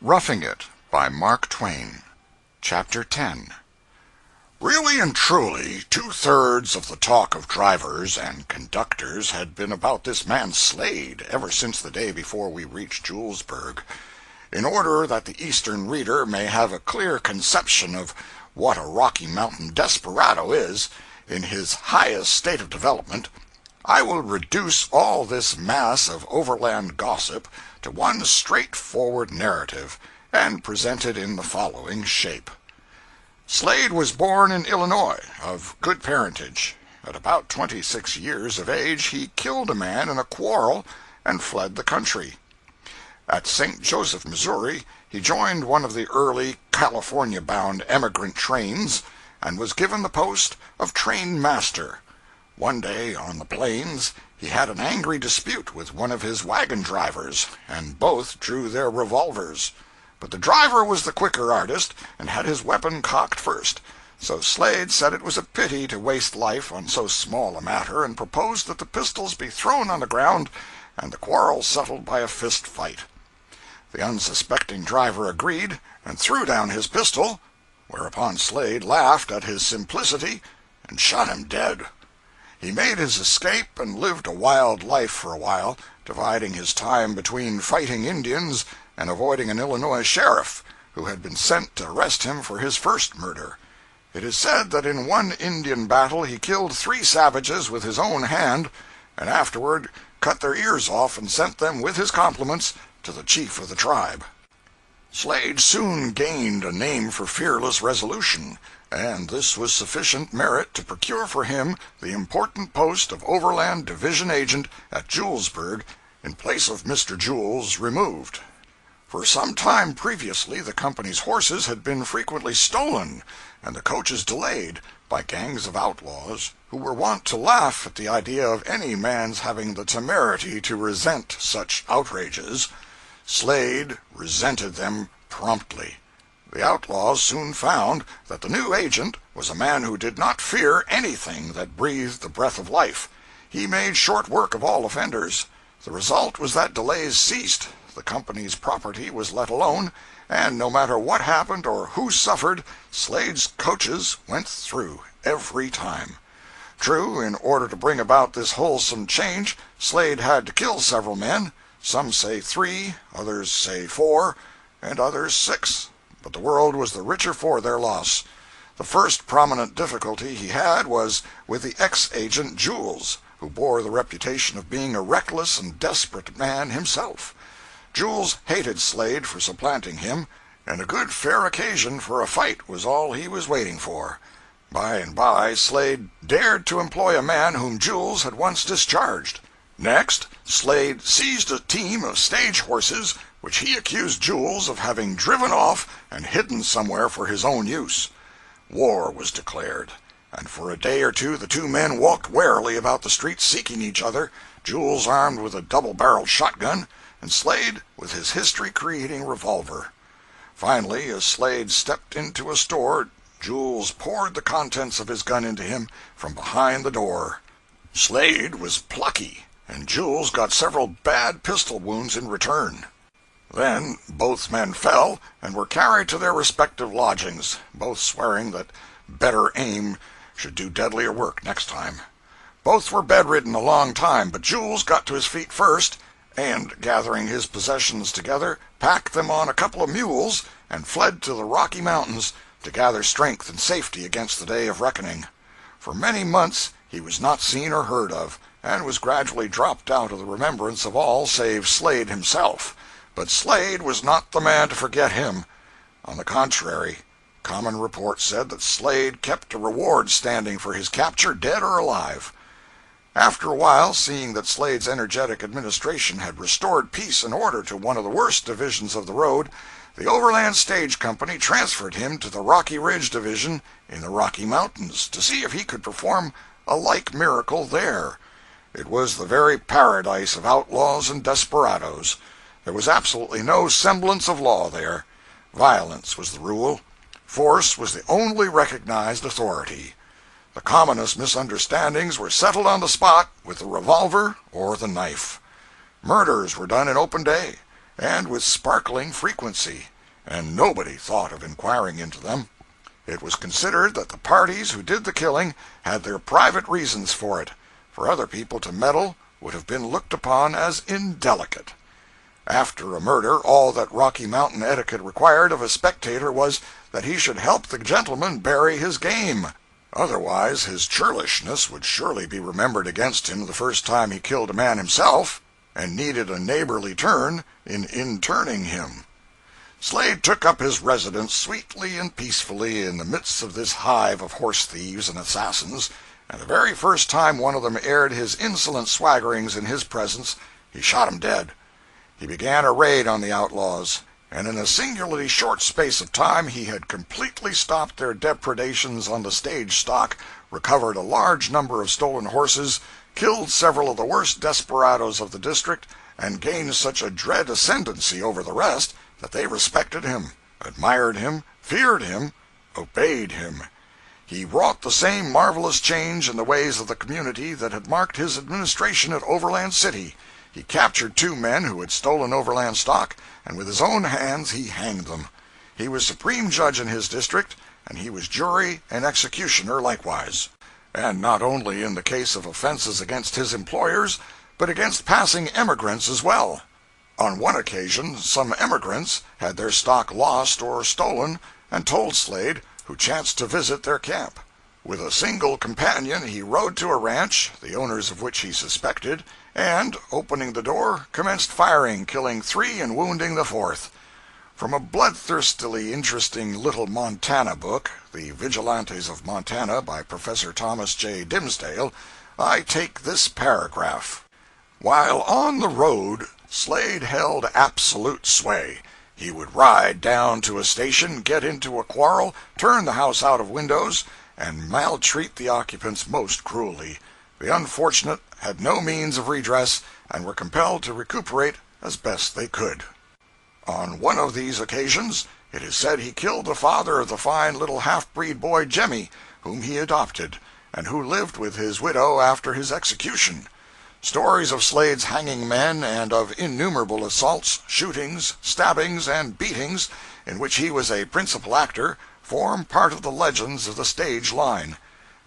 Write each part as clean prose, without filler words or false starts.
Roughing It by Mark Twain. Chapter 10. Really and truly, two-thirds of the talk of drivers and conductors had been about this man Slade ever since the day before we reached Julesburg. In order that the Eastern reader may have a clear conception of what a Rocky Mountain desperado is, in his highest state of development, I will reduce all this mass of overland gossip to one straightforward narrative, and present it in the following shape. Slade was born in Illinois, of good parentage. At about 26 years of age he killed a man in a quarrel and fled the country. At St. Joseph, Missouri, he joined one of the early California-bound emigrant trains, and was given the post of train master. One day, on the plains, he had an angry dispute with one of his wagon drivers, and both drew their revolvers. But the driver was the quicker artist, and had his weapon cocked first. So Slade said it was a pity to waste life on so small a matter, and proposed that the pistols be thrown on the ground, and the quarrel settled by a fist fight. The unsuspecting driver agreed, and threw down his pistol, whereupon Slade laughed at his simplicity and shot him dead. He made his escape and lived a wild life for a while, dividing his time between fighting Indians and avoiding an Illinois sheriff, who had been sent to arrest him for his first murder. It is said that in one Indian battle he killed 3 savages with his own hand, and afterward cut their ears off and sent them with his compliments to the chief of the tribe. Slade soon gained a name for fearless resolution, and this was sufficient merit to procure for him the important post of Overland Division Agent at Julesburg, in place of Mr. Jules, removed. For some time previously the company's horses had been frequently stolen, and the coaches delayed, by gangs of outlaws, who were wont to laugh at the idea of any man's having the temerity to resent such outrages. Slade resented them promptly. The outlaws soon found that the new agent was a man who did not fear anything that breathed the breath of life. He made short work of all offenders. The result was that delays ceased, the company's property was let alone, and no matter what happened or who suffered, Slade's coaches went through every time. True, in order to bring about this wholesome change, Slade had to kill several men. Some say 3, others say 4, and others 6. But the world was the richer for their loss. The first prominent difficulty he had was with the ex-agent Jules, who bore the reputation of being a reckless and desperate man himself. Jules hated Slade for supplanting him, and a good fair occasion for a fight was all he was waiting for. By and by Slade dared to employ a man whom Jules had once discharged. Next, Slade seized a team of stage horses which he accused Jules of having driven off and hidden somewhere for his own use. War was declared, and for a day or two the two men walked warily about the streets seeking each other, Jules armed with a double-barreled shotgun, and Slade with his history-creating revolver. Finally, as Slade stepped into a store, Jules poured the contents of his gun into him from behind the door. Slade was plucky, and Jules got several bad pistol wounds in return. Then both men fell and were carried to their respective lodgings, both swearing that better aim should do deadlier work next time. Both were bedridden a long time, but Jules got to his feet first, and, gathering his possessions together, packed them on a couple of mules, and fled to the Rocky Mountains to gather strength and safety against the day of reckoning. For many months he was not seen or heard of, and was gradually dropped out of the remembrance of all save Slade himself. But Slade was not the man to forget him. On the contrary, common report said that Slade kept a reward standing for his capture, dead or alive. After a while, seeing that Slade's energetic administration had restored peace and order to one of the worst divisions of the road, the Overland Stage Company transferred him to the Rocky Ridge Division in the Rocky Mountains to see if he could perform a like miracle there. It was the very paradise of outlaws and desperadoes. There was absolutely no semblance of law there. Violence was the rule. Force was the only recognized authority. The commonest misunderstandings were settled on the spot with the revolver or the knife. Murders were done in open day, and with sparkling frequency, and nobody thought of inquiring into them. It was considered that the parties who did the killing had their private reasons for it. For other people to meddle would have been looked upon as indelicate. After a murder, all that Rocky Mountain etiquette required of a spectator was that he should help the gentleman bury his game. Otherwise, his churlishness would surely be remembered against him the first time he killed a man himself, and needed a neighborly turn in interning him. Slade took up his residence sweetly and peacefully in the midst of this hive of horse thieves and assassins, and the very first time one of them aired his insolent swaggerings in his presence, he shot him dead. He began a raid on the outlaws, and in a singularly short space of time he had completely stopped their depredations on the stage stock, recovered a large number of stolen horses, killed several of the worst desperadoes of the district, and gained such a dread ascendancy over the rest that they respected him, admired him, feared him, obeyed him. He wrought the same marvelous change in the ways of the community that had marked his administration at Overland City. He captured 2 men who had stolen overland stock, and with his own hands he hanged them. He was supreme judge in his district, and he was jury and executioner likewise. And not only in the case of offenses against his employers, but against passing emigrants as well. On one occasion some emigrants had their stock lost or stolen, and told Slade, who chanced to visit their camp. With a single companion he rode to a ranch, the owners of which he suspected, and, opening the door, commenced firing, killing 3 and wounding the 4th. From a bloodthirstily interesting little Montana book, The Vigilantes of Montana, by Professor Thomas J. Dimsdale, I take this paragraph. While on the road, Slade held absolute sway. He would ride down to a station, get into a quarrel, turn the house out of windows, and maltreat the occupants most cruelly. The unfortunate had no means of redress, and were compelled to recuperate as best they could. On one of these occasions, it is said he killed the father of the fine little half-breed boy Jemmy, whom he adopted, and who lived with his widow after his execution. Stories of Slade's hanging men, and of innumerable assaults, shootings, stabbings, and beatings, in which he was a principal actor, form part of the legends of the stage line.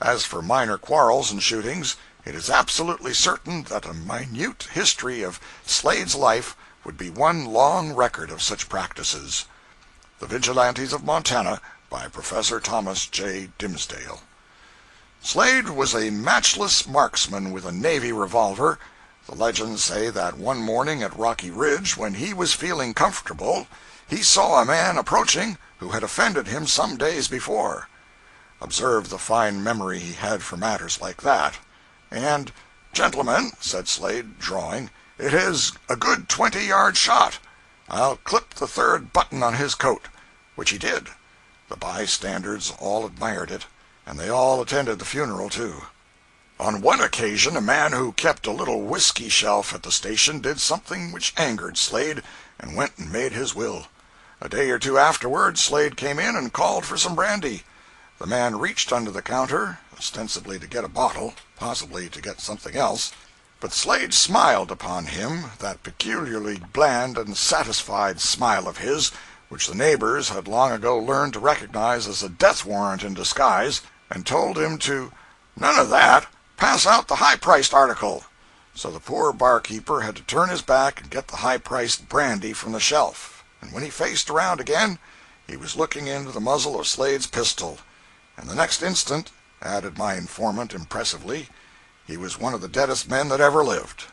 As for minor quarrels and shootings, it is absolutely certain that a minute history of Slade's life would be one long record of such practices. The Vigilantes of Montana, by Professor Thomas J. Dimsdale. Slade was a matchless marksman with a Navy revolver. The legends say that one morning at Rocky Ridge, when he was feeling comfortable, he saw a man approaching who had offended him some days before. Observe the fine memory he had for matters like that. And, "Gentlemen," said Slade, drawing, "it is a good 20-yard shot. I'll clip the 3rd button on his coat," which he did. The bystanders all admired it, and they all attended the funeral, too. On one occasion a man who kept a little whiskey shelf at the station did something which angered Slade, and went and made his will. A day or 2 afterward Slade came in and called for some brandy. The man reached under the counter, ostensibly to get a bottle, possibly to get something else, but Slade smiled upon him, that peculiarly bland and satisfied smile of his, which the neighbors had long ago learned to recognize as a death warrant in disguise, and told him to "none of that, pass out the high-priced article." So the poor barkeeper had to turn his back and get the high-priced brandy from the shelf, and when he faced around again, he was looking into the muzzle of Slade's pistol. And the next instant, added my informant impressively, he was one of the deadest men that ever lived.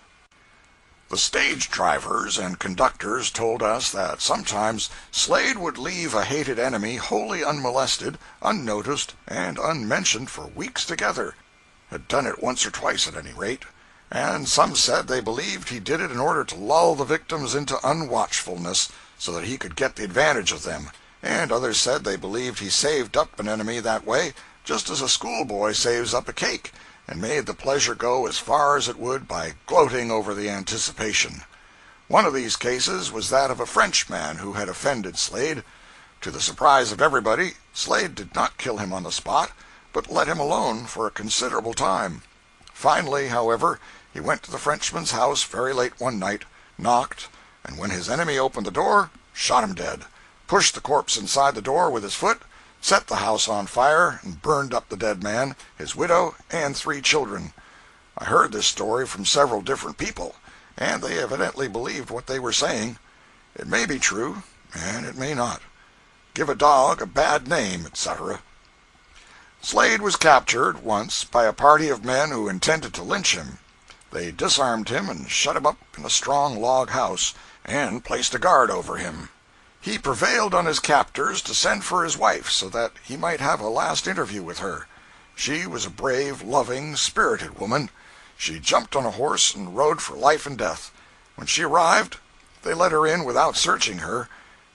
The stage drivers and conductors told us that sometimes Slade would leave a hated enemy wholly unmolested, unnoticed, and unmentioned for weeks together. Had done it once or twice at any rate, and some said they believed he did it in order to lull the victims into unwatchfulness, so that he could get the advantage of them, and others said they believed he saved up an enemy that way, just as a schoolboy saves up a cake, and made the pleasure go as far as it would by gloating over the anticipation. One of these cases was that of a Frenchman who had offended Slade. To the surprise of everybody, Slade did not kill him on the spot, but let him alone for a considerable time. Finally, however, he went to the Frenchman's house very late one night, knocked, and when his enemy opened the door, shot him dead, pushed the corpse inside the door with his foot, set the house on fire, and burned up the dead man, his widow, and 3 children. I heard this story from several different people, and they evidently believed what they were saying. It may be true, and it may not. Give a dog a bad name, etc. Slade was captured once by a party of men who intended to lynch him. They disarmed him and shut him up in a strong log house, and placed a guard over him. He prevailed on his captors to send for his wife so that he might have a last interview with her. She was a brave, loving, spirited woman. She jumped on a horse and rode for life and death. When she arrived, they let her in without searching her,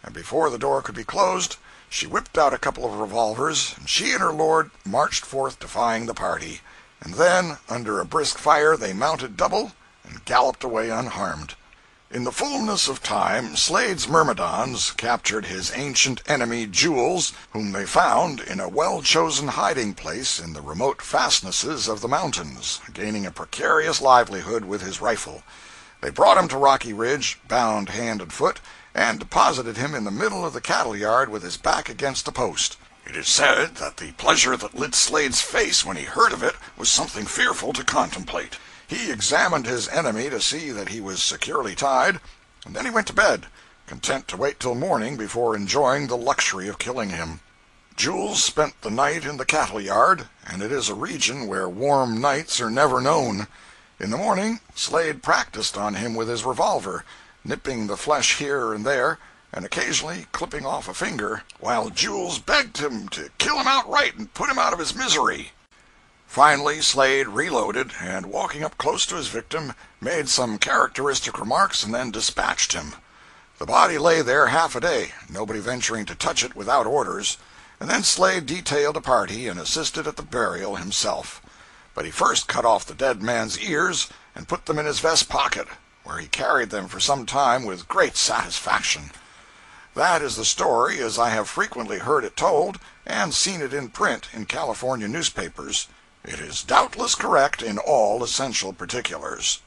and before the door could be closed, she whipped out a couple of revolvers, and she and her lord marched forth defying the party. And then, under a brisk fire, they mounted double and galloped away unharmed. In the fullness of time, Slade's myrmidons captured his ancient enemy Jules, whom they found in a well-chosen hiding-place in the remote fastnesses of the mountains, gaining a precarious livelihood with his rifle. They brought him to Rocky Ridge, bound hand and foot, and deposited him in the middle of the cattle yard with his back against a post. It is said that the pleasure that lit Slade's face when he heard of it was something fearful to contemplate. He examined his enemy to see that he was securely tied, and then he went to bed, content to wait till morning before enjoying the luxury of killing him. Jules spent the night in the cattle yard, and it is a region where warm nights are never known. In the morning, Slade practiced on him with his revolver, nipping the flesh here and there, and occasionally clipping off a finger, while Jules begged him to kill him outright and put him out of his misery. Finally, Slade reloaded, and walking up close to his victim, made some characteristic remarks and then dispatched him. The body lay there half a day, nobody venturing to touch it without orders, and then Slade detailed a party and assisted at the burial himself. But he first cut off the dead man's ears and put them in his vest pocket, where he carried them for some time with great satisfaction. That is the story as I have frequently heard it told and seen it in print in California newspapers. It is doubtless correct in all essential particulars.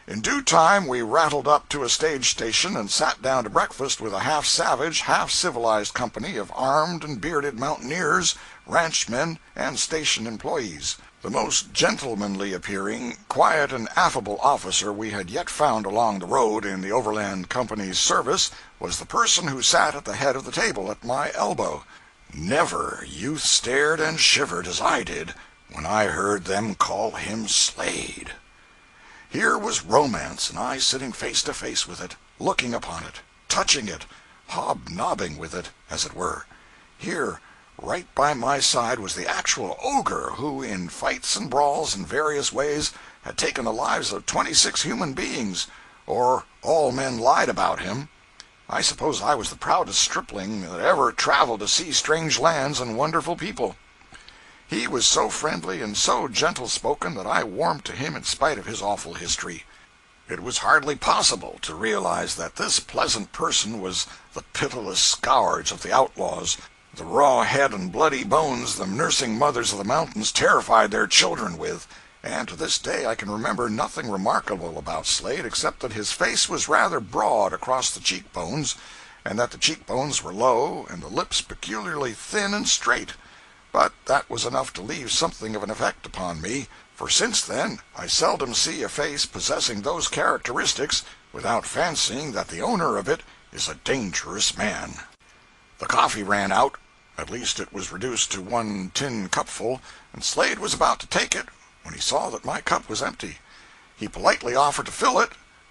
In due time we rattled up to a stage station and sat down to breakfast with a half-savage, half-civilized company of armed and bearded mountaineers, ranchmen, and station employees. The most gentlemanly-appearing, quiet and affable officer we had yet found along the road in the Overland Company's service was the person who sat at the head of the table at my elbow. Never youth stared and shivered as I did when I heard them call him Slade. Here was romance, and I sitting face to face with it, looking upon it, touching it, hobnobbing with it, as it were. Here, right by my side, was the actual ogre who, in fights and brawls in various ways, had taken the lives of 26 human beings, or all men lied about him. I suppose I was the proudest stripling that ever traveled to see strange lands and wonderful people. He was so friendly and so gentle-spoken that I warmed to him in spite of his awful history. It was hardly possible to realize that this pleasant person was the pitiless scourge of the outlaws, the raw head and bloody bones the nursing mothers of the mountains terrified their children with, and to this day I can remember nothing remarkable about Slade except that his face was rather broad across the cheekbones, and that the cheekbones were low and the lips peculiarly thin and straight. But that was enough to leave something of an effect upon me, for since then I seldom see a face possessing those characteristics without fancying that the owner of it is a dangerous man. The coffee ran out, at least it was reduced to 1 tin cupful, and Slade was about to take it when he saw that my cup was empty. He politely offered to fill it,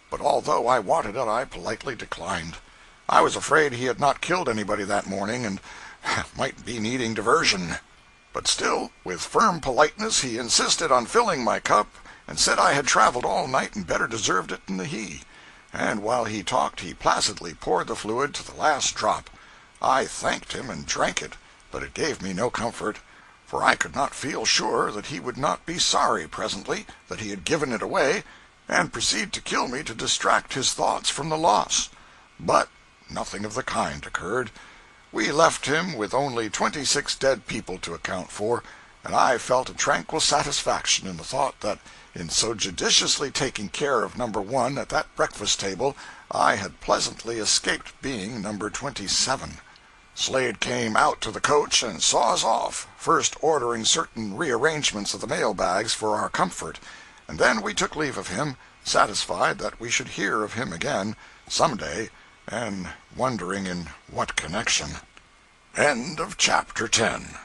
but although I wanted it, I politely declined. I was afraid he had not killed anybody that morning, and might be needing diversion. But still, with firm politeness, he insisted on filling my cup, and said I had traveled all night and better deserved it than he. And while he talked, he placidly poured the fluid to the last drop. I thanked him and drank it, but it gave me no comfort, for I could not feel sure that he would not be sorry presently that he had given it away, and proceed to kill me to distract his thoughts from the loss. But nothing of the kind occurred. We left him with only 26 dead people to account for, and I felt a tranquil satisfaction in the thought that in so judiciously taking care of number 1 at that breakfast table I had pleasantly escaped being number 27. Slade came out to the coach and saw us off, first ordering certain rearrangements of the mail bags for our comfort, and then we took leave of him, satisfied that we should hear of him again, some day, and wondering in what connection. End of chapter 10.